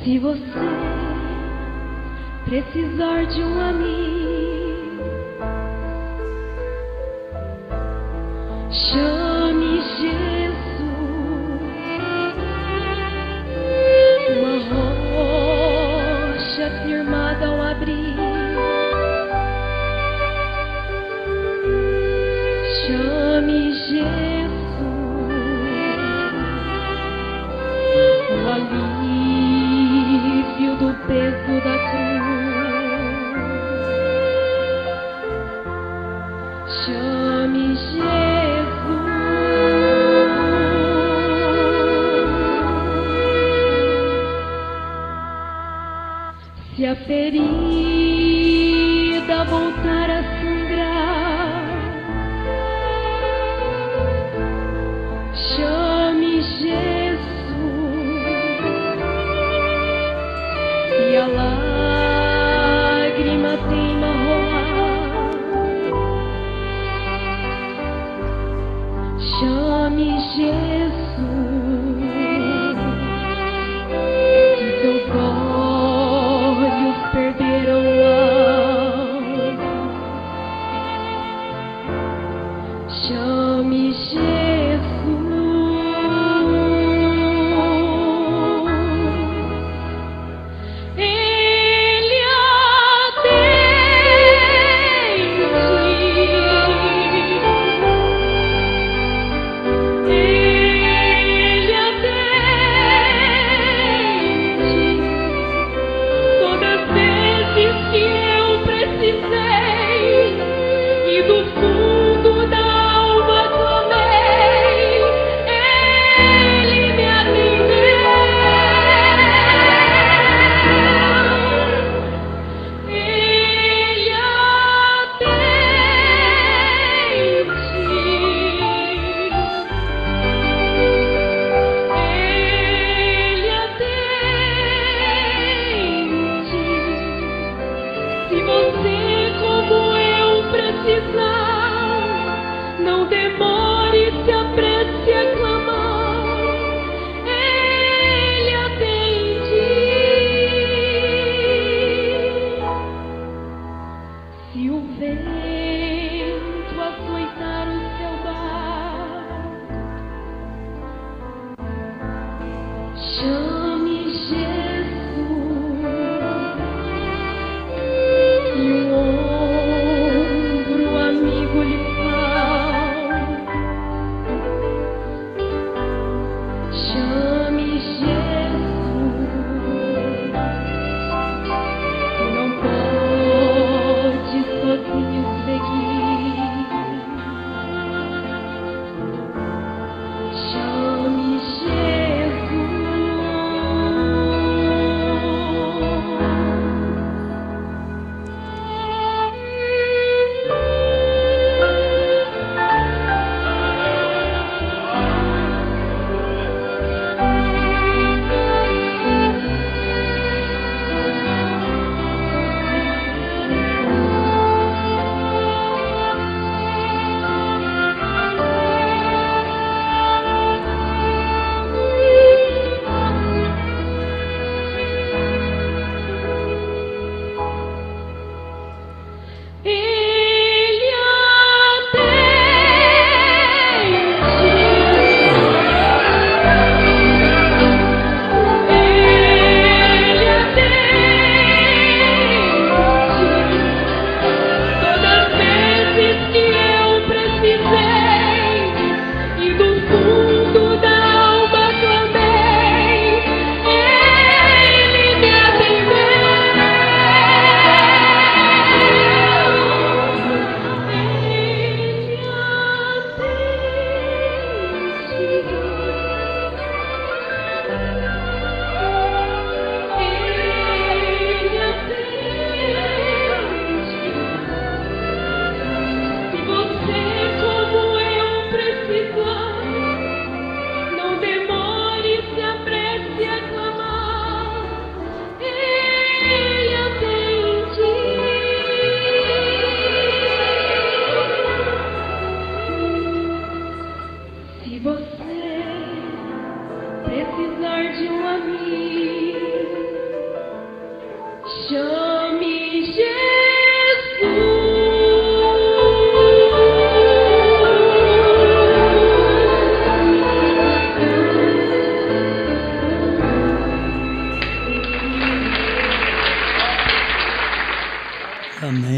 Se você precisar de um amigo, chame Jesus. ferida voltar a sangrar, chame Jesus e a lágrima teima rolar, chame Jesus